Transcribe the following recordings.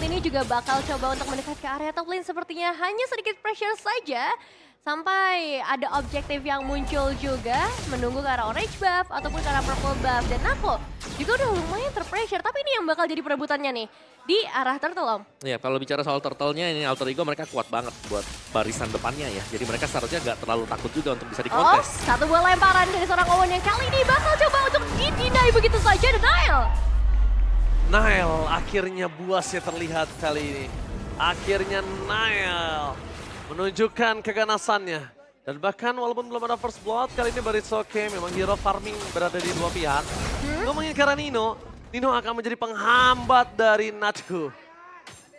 ini juga bakal coba untuk mendekat ke area top lane sepertinya hanya sedikit pressure saja. Sampai ada objektif yang muncul juga, menunggu ke arah orange buff ataupun ke arah purple buff. Dan Nako juga udah lumayan terpressure, tapi ini yang bakal jadi perebutannya nih, di arah turtle Om. Ya, kalau bicara soal turtle-nya ini Alter Ego mereka kuat banget buat barisan depannya ya. Jadi mereka seharusnya nggak terlalu takut juga untuk bisa Oh, dikontes. satu buah lemparan dari seorang Owen yang kali ini bakal coba untuk di-deny begitu saja, Denial. Nile akhirnya buasnya terlihat kali ini. Akhirnya Nile menunjukkan keganasannya. Dan bahkan walaupun belum ada first blood, kali ini Barisoke memang hero farming berada di dua pihak. Ngomongin karena Nino akan menjadi penghambat dari Natku.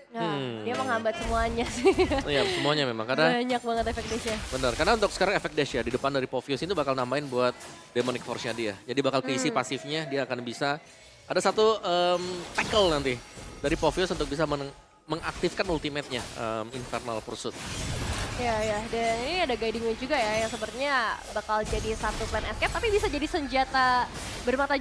Nah, dia menghambat semuanya sih. Iya, semuanya memang karena Banyak banget efek dashnya. benar. Karena untuk sekarang efek dash ya di depan dari Povius itu bakal nambahin buat demonic force-nya dia. Jadi bakal keisi pasifnya, dia akan bisa ada satu tackle nanti dari Povius untuk bisa mengaktifkan ultimate-nya Infernal Pursuit. Ya, dan ini ada guiding wave juga ya yang sepertinya bakal jadi satu plan escape tapi bisa jadi senjata bermata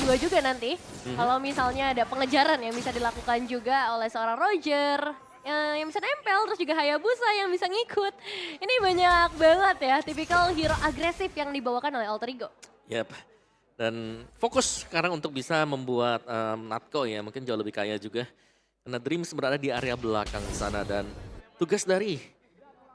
dua juga nanti. Kalau misalnya ada pengejaran yang bisa dilakukan juga oleh seorang Roger yang bisa nempel, terus juga Hayabusa yang bisa ngikut. Ini banyak banget ya tipikal hero agresif yang dibawakan oleh Alter Ego. Yap. Dan fokus sekarang untuk bisa membuat Natko ya mungkin jauh lebih kaya juga. Karena Dreams berada di area belakang sana dan tugas dari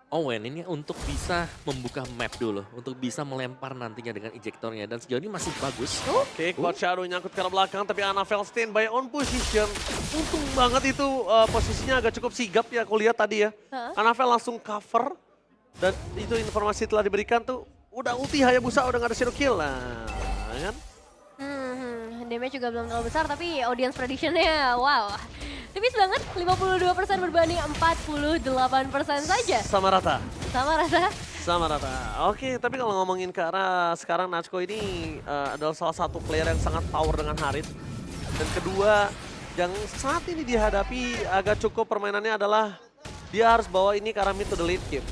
Owen ini untuk bisa membuka map dulu. Untuk bisa melempar nantinya dengan ejektornya. Dan sejauh ini masih bagus. Oke, Cloud Shadow nyangkut ke arah belakang tapi Anafel stand by on position. Untung banget itu posisinya agak cukup sigap ya aku lihat tadi ya. Anafel langsung cover dan itu informasi telah diberikan tuh udah ulti Hayabusa udah gak ada shadow kill lah kan. Damage juga belum terlalu besar tapi audience prediction-nya wow. Tipis banget, 52% berbanding 48% saja. Sama rata. Sama rasa. Sama rata. Oke, tapi kalau ngomongin ke arah sekarang Natsuko ini adalah salah satu player yang sangat power dengan Harit. Dan kedua, yang saat ini dihadapi agak cukup permainannya adalah dia harus bawa ini ke arah mid to the late game.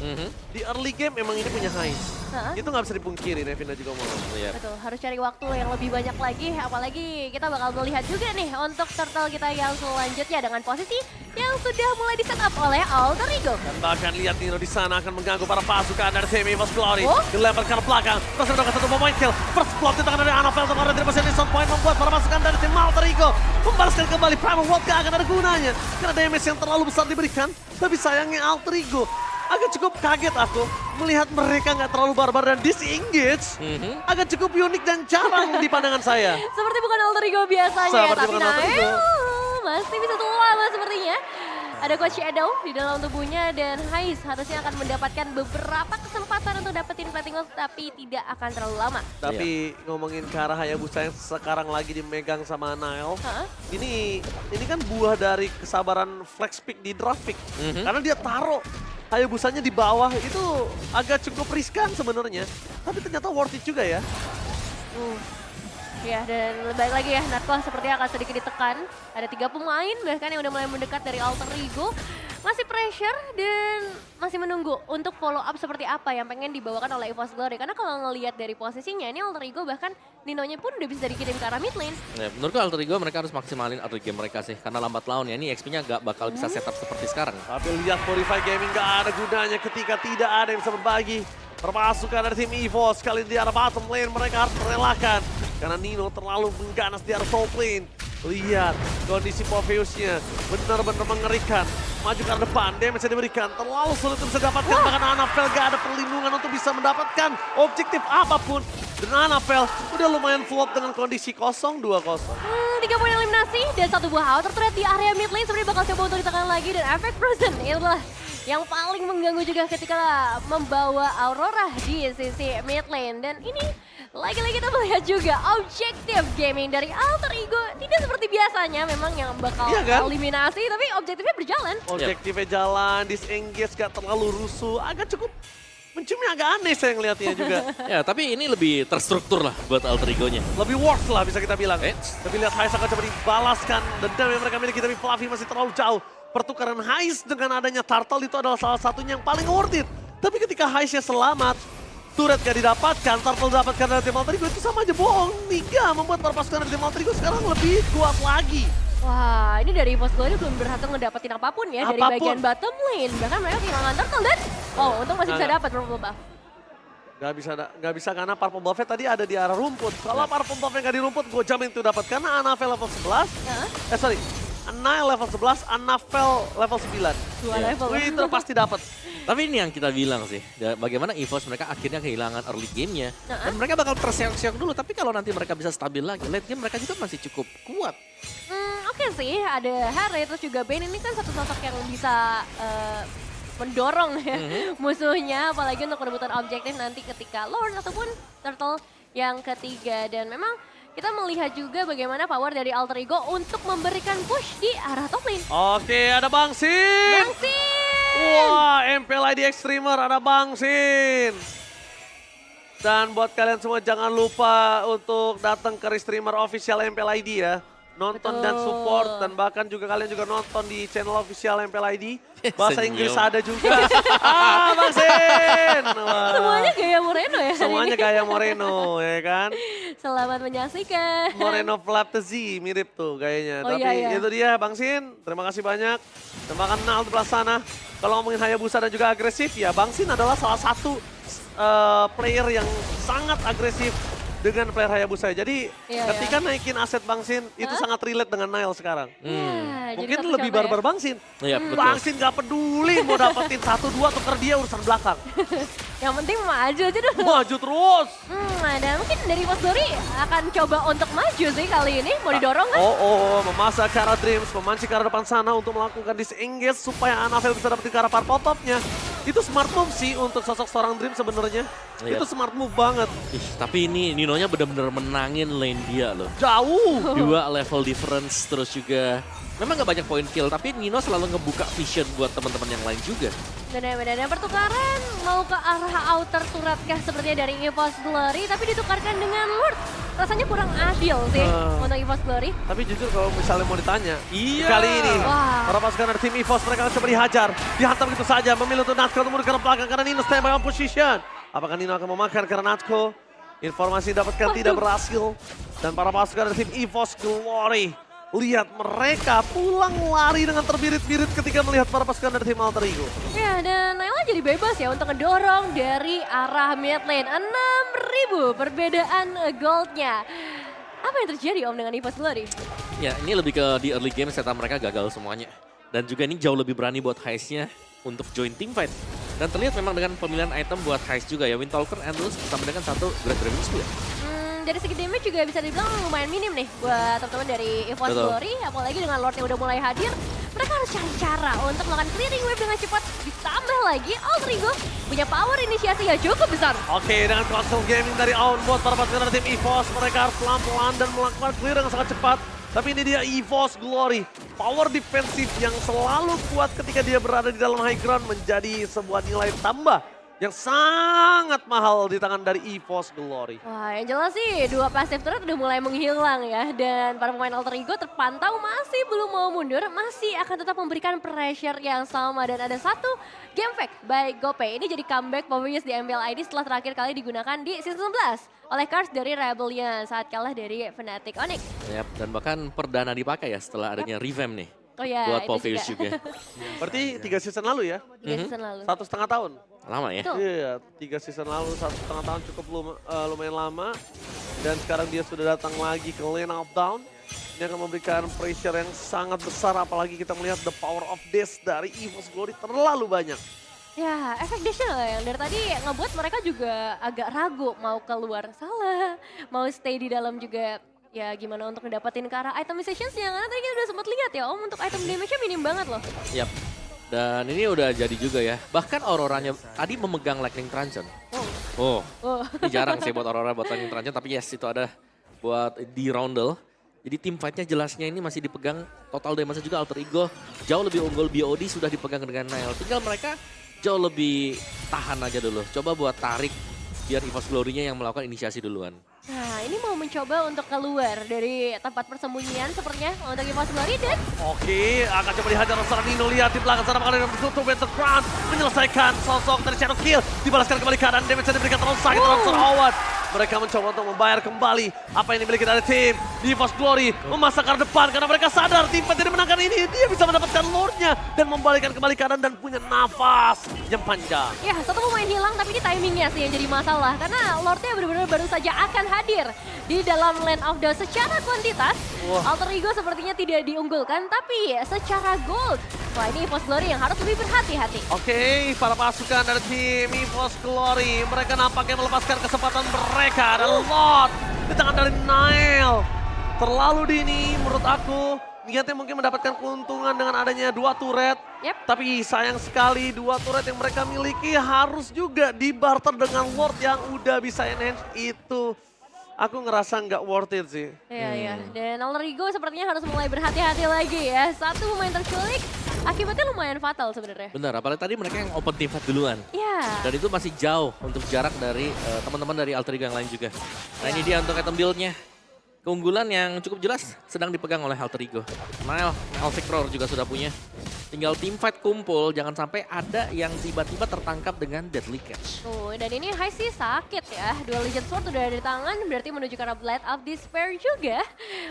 Di early game memang ini punya Heist. Itu nggak bisa dipungkiri, Nevina juga mau. Betul, harus cari waktu yang lebih banyak lagi. Apalagi kita bakal melihat juga nih untuk turtle kita yang selanjutnya dengan posisi yang sudah mulai di setup oleh Alter Ego. Dan bahkan lihat Nino di sana akan mengganggu para pasukan dari tim Evos Glory. Dilempar ke arah belakang, terus mendapatkan satu point kill. First blood di tangan dari Anafel, kemarin dari posisi sound point membuat para pasukan dari tim Alter Ego membalaskan kembali Primal World gak akan ada gunanya. Karena damage yang terlalu besar diberikan, tapi sayangnya Alter Ego agak cukup kaget aku melihat mereka nggak terlalu barbar dan disengage. Agak cukup unik dan jarang di pandangan saya. Seperti bukan Alter Ego biasanya ya, Seperti tapi bukan Alter Ego. masih bisa lama sepertinya. Ada Coach Shadow di dalam tubuhnya dan Heist harusnya akan mendapatkan beberapa kesempatan untuk dapetin plating gold tapi tidak akan terlalu lama. Tapi ngomongin ke arah Hayabusa yang sekarang lagi dimegang sama Nile. Ini kan buah dari kesabaran flex pick di draft pick. Karena dia taruh Hayabusanya di bawah itu agak cukup riskan sebenarnya. Tapi ternyata worth it juga ya. Ya, dan balik lagi ya, Natko sepertinya akan sedikit ditekan. Ada 3 pemain bahkan yang udah mulai mendekat dari Alter Ego. Masih pressure dan masih menunggu untuk follow up seperti apa yang pengen dibawakan oleh EVOS Glory. Karena kalau ngelihat dari posisinya ini Alter Ego bahkan Ninonya pun udah bisa dikirim ke arah mid lane. Ya, menurutku Alter Ego mereka harus maksimalin early game mereka sih. Karena lambat laun ya, ini XP-nya gak bakal bisa setup seperti sekarang. Tapi lihat Purify Gaming gak ada gunanya ketika tidak ada yang bisa berbagi. Terpasukan dari tim EVOS kali di arah bottom lane mereka harus merelakan. Karena Nino terlalu mengganas di arah top lane. Lihat kondisi Poveusnya benar-benar mengerikan. Maju ke arah depan, damage yang diberikan terlalu sulit untuk bisa dapatkan. Bahkan Anafel gak ada perlindungan untuk bisa mendapatkan objektif apapun. Dan Anafel udah lumayan flop dengan kondisi kosong 2-0. 3 poin eliminasi dan 1 buah outer threat di area mid lane sebenarnya bakal coba untuk ditekan lagi dan efek frozen itulah yang paling mengganggu juga ketika membawa Aurora di sisi mid lane. Dan ini lagi-lagi kita melihat juga objektif gaming dari Alter Ego tidak seperti biasanya memang yang bakal eliminasi tapi objektifnya berjalan. Objektifnya jalan, disengage gak terlalu rusuh, agak cukup menciumnya agak aneh saya ngeliatnya juga. Ya, tapi ini lebih terstruktur lah buat Alter Ego-nya. Lebih worth lah bisa kita bilang. Tapi lihat Heist akan coba dibalaskan dendam yang mereka miliki tapi Fluffy masih terlalu jauh. Pertukaran Heist dengan adanya Turtle itu adalah salah satunya yang paling worth it. Tapi ketika Heistnya selamat, turret gak didapatkan, Turtle dapatkan dari tim Alter Ego itu sama aja bohong. Niga membuat para pasukan dari tim Alter Ego sekarang lebih kuat lagi. Wah, ini dari EVOS Glory belum berhasil ngedapetin apapun ya dari Apapun. bagian bottom lane. Bahkan mereka kehilangan turtle dan untung masih bisa dapat purple buff. Gak bisa karena purple buff-nya tadi ada di arah rumput. Kalau purple buff-nya gak di rumput, gue jamin itu dapat. Karena Anavel level 11, Nile level 11, Anavel level 9. Dua level. Itu pasti dapat. Tapi ini yang kita bilang sih, bagaimana EVOS mereka akhirnya kehilangan early game-nya. Dan mereka bakal terseok-seok dulu, tapi kalau nanti mereka bisa stabil lagi, late game mereka juga masih cukup kuat. Oke sih, ada Harry terus juga Bane ini kan satu sosok yang bisa mendorong ya musuhnya, apalagi untuk perebutan objektif nanti ketika Lord ataupun Turtle yang ketiga. Dan memang kita melihat juga bagaimana power dari Alter Ego untuk memberikan push di arah top lane. Oke, ada Bang Sin. Wah, MPL ID Extremer, ada Bang Sin. Dan buat kalian semua jangan lupa untuk datang ke Restreamer official MPL ID ya. Nonton dan support, dan bahkan juga kalian juga nonton di channel official MPL ID. Bahasa Inggris ada juga. Bang Sin. Semuanya gaya Moreno ya. Semuanya gaya Moreno ya kan. Selamat menyaksikan. Moreno Flatzy mirip tuh gayanya. Oh, tapi iya. itu dia Bang Sin, terima kasih banyak. Dan bahkan Nal di belah sana. Kalau ngomongin Hayabusa dan juga agresif, ya Bang Sin adalah salah satu player yang sangat agresif dengan player Hayabusa. Jadi ketika naikin aset Bang Sin, itu sangat relate dengan Nile sekarang. Mungkin lebih barbar Bang Sin. Iya, betul. Bang Sin gak peduli mau dapetin 1-2 tuker dia urusan belakang. Yang penting maju aja dulu. Maju terus. Dan mungkin dari EVOS Glory akan coba untuk maju sih kali ini. Mau didorong kan? Memasak ke arah Dreams, memancing ke arah depan sana untuk melakukan disengage supaya Anavel bisa dapetin ke arah purple top-nya. Itu smart move sih untuk sosok seorang Dream sebenarnya. Itu smart move banget. Tapi ini Ninonya benar-benar menangin lane dia loh. Jauh. 2 level difference, terus juga memang gak banyak point kill, tapi Nino selalu ngebuka vision buat teman-teman yang lain juga. Benar-benar pertukaran mau ke arah outer turret kah sepertinya dari EVOS Glory, tapi ditukarkan dengan Lord. Rasanya kurang adil sih untuk EVOS Glory. Tapi jujur kalau misalnya mau ditanya, kali ini para pasukan dari tim EVOS mereka coba dihajar, dihantam gitu saja, memilih untuk Natko untuk mundur ke belakang karena Nino standby on position. Apakah Nino akan memakan karena Natko? Informasi didapatkan tidak berhasil. Dan para pasukan dari tim EVOS Glory, lihat mereka pulang lari dengan terbirit-birit ketika melihat para pasukan dari tim Alter Ego. Ya, dan Naila jadi bebas ya untuk ngedorong dari arah mid lane. 6.000 perbedaan goldnya. Apa yang terjadi Om dengan EVOS Glory? Ya, ini lebih ke di early game setup mereka gagal semuanya. Dan juga ini jauh lebih berani buat Heist-nya untuk join team fight. Dan terlihat memang dengan pemilihan item buat Heist juga ya. Windtalker, Endless bersama dengan satu Great Dragon Spear. Dari segi damage juga bisa dibilang lumayan minim nih buat teman-teman dari EVOS Glory. Apalagi dengan Lord yang udah mulai hadir, mereka harus cari cara untuk melakukan clearing wave dengan cepat. Ditambah lagi Alter Ego punya power inisiasi yang cukup besar. Oke, dengan console gaming dari Outbound, para pasukan dari tim EVOS, mereka harus pelan-pelan dan melakukan clear dengan sangat cepat. Tapi ini dia EVOS Glory, power defensif yang selalu kuat ketika dia berada di dalam high ground menjadi sebuah nilai tambah yang sangat mahal di tangan dari EVOS Glory. Wah, yang jelas sih dua passive turret udah mulai menghilang ya. Dan para pemain Alter Ego terpantau masih belum mau mundur, masih akan tetap memberikan pressure yang sama. Dan ada satu game fact by GoPay. Ini jadi comeback Povius di MPL ID setelah terakhir kali digunakan di season 11 oleh Cars dari Rebellion saat kalah dari Fnatic Onyx. Yap, dan bahkan perdana dipakai ya setelah adanya revamp nih. Oh ya, buat itu Povius juga. Berarti 3 season lalu ya? 3 season lalu. 1,5 tahun. Lama ya? Betul. Iya, 3 season lalu, 1,5 tahun cukup lumayan lama. Dan sekarang dia sudah datang lagi ke lane Outbound. Ini akan memberikan pressure yang sangat besar, apalagi kita melihat the power of this dari EVOS Glory terlalu banyak. Ya, efek dashnya lah yang dari tadi ngebuat mereka juga agak ragu mau keluar salah, mau stay di dalam juga. Ya gimana untuk ngedapetin ke arah item sessions yang tadi kita udah sempat lihat ya Om, untuk item damage-nya minim banget loh. Yap. Dan ini udah jadi juga ya. Bahkan Auroranya tadi memegang Lightning Truncheon. Oh. Ini jarang sih buat Aurora buat Lightning Truncheon, tapi yes itu ada buat di Roundel. Jadi tim fight-nya jelasnya ini masih dipegang, total damage juga Alter Ego jauh lebih unggul, BOD sudah dipegang dengan Nile. Tinggal mereka jauh lebih tahan aja dulu. Coba buat tarik biar EVOS Glory-nya yang melakukan inisiasi duluan. Nah ini mau mencoba untuk keluar dari tempat persembunyian sepertinya untuk EVOS Glory dan... Oke, akan coba dihajar seorang Nino, lihat di belakang sana bakal ditutup Winter Crown, menyelesaikan sosok dari Shadow Kill, dibalaskan kembali keadaan damage yang diberikan terlalu sakit oleh seorang Howard. Mereka mencoba untuk membayar kembali apa yang dimiliki dari tim EVOS Glory. Memasakkan depan karena mereka sadar tim Fight tidak menangkan ini. Dia bisa mendapatkan lordnya dan membalikan kembali keadaan dan punya nafas yang panjang. Ya, satu pemain hilang tapi ini timingnya sih yang jadi masalah. Karena lordnya benar-benar baru saja akan hadir di dalam Land of Dawn. Secara kuantitas, Alter Ego sepertinya tidak diunggulkan. Tapi secara gold, wah ini EVOS Glory yang harus lebih berhati-hati. Oke, para pasukan dari tim EVOS Glory. Mereka nampaknya melepaskan kesempatan mereka. Ada Lord di tangan dari Nile. Terlalu dini menurut aku. Niatnya mungkin mendapatkan keuntungan dengan adanya 2 turret. Yep. Tapi sayang sekali 2 turret yang mereka miliki harus juga dibarter dengan Lord yang udah bisa enhance itu. Aku ngerasa nggak worth it sih. Iya. Dan Alter Ego sepertinya harus mulai berhati-hati lagi ya. Satu pemain terculik, akibatnya lumayan fatal sebenarnya. Benar, apalagi tadi mereka yang open team fight duluan. Iya. Dan itu masih jauh untuk jarak dari teman-teman dari Alter Ego yang lain juga. Nah ini dia untuk item build-nya. Keunggulan yang cukup jelas sedang dipegang oleh Alter Ego. Nile Victor juga sudah punya. Tinggal tim fight kumpul, jangan sampai ada yang tiba-tiba tertangkap dengan Deadly Catch. Tuh, dan ini High sih sakit ya. Dual Legend Sword udah ada di tangan, berarti menuju ke arah Blade of Despair juga.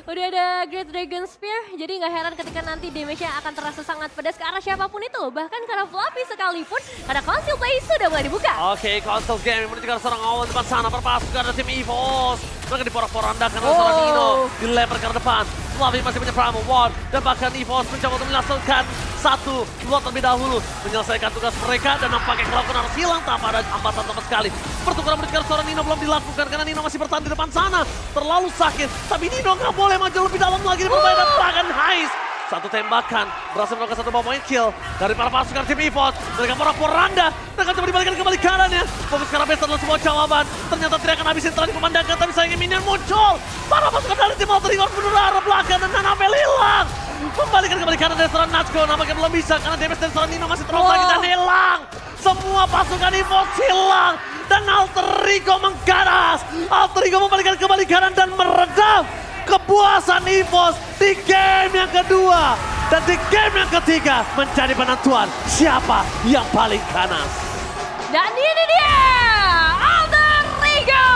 Udah ada Great Dragon Spear, jadi nggak heran ketika nanti damage-nya akan terasa sangat pedas ke arah siapapun itu. Bahkan ke arah Fluffy sekalipun, karena Council Play sudah mulai dibuka. Oke, Council Game menuju ke arah seorang Owen depan sana. Perpasukan dari tim EVOS. Mereka diporak-porandakan oleh seorang Nino. Dilempar ke arah depan. Fluffy masih punya Primal Ward. Dan bahkan EVOS mencoba untuk menyelesaikan satu lot terlebih dahulu. Menyelesaikan tugas mereka dan nampaknya Kelakon harus hilang tanpa ada hambatan sama sekali. Pertukaran menuju ke arah seorang Nino belum dilakukan karena Nino masih bertahan di depan sana. Terlalu sakit. Tapi Nino nggak boleh maju lebih dalam lagi. Berbeda dan bahkan Heist. Satu tembakan berhasil melakukan satu point kill dari para pasukan tim EVOS. Mereka porak-poranda. Mereka coba dibalikan kembali keadaannya. Fokus ke arah base adalah sebuah jawaban. Ternyata tidak akan habisin setelah dipemandangkan. Tapi sayangnya minion muncul. Para pasukan dari tim Alter Ego menuju arah belakang dan Nanamel hilang. Membalikan kembali kanan dari seorang Natsuko. Nampaknya belum bisa karena damage dari seorang Nino masih terlalu sakit dan hilang. Semua pasukan EVOS hilang. Dan Alter Ego mengganas. Alter Ego membalikan kembali kanan dan meredam kepuasan EVOS di game yang kedua. Dan di game yang ketiga menjadi penentuan siapa yang paling ganas. Dan ini dia, Alter Ego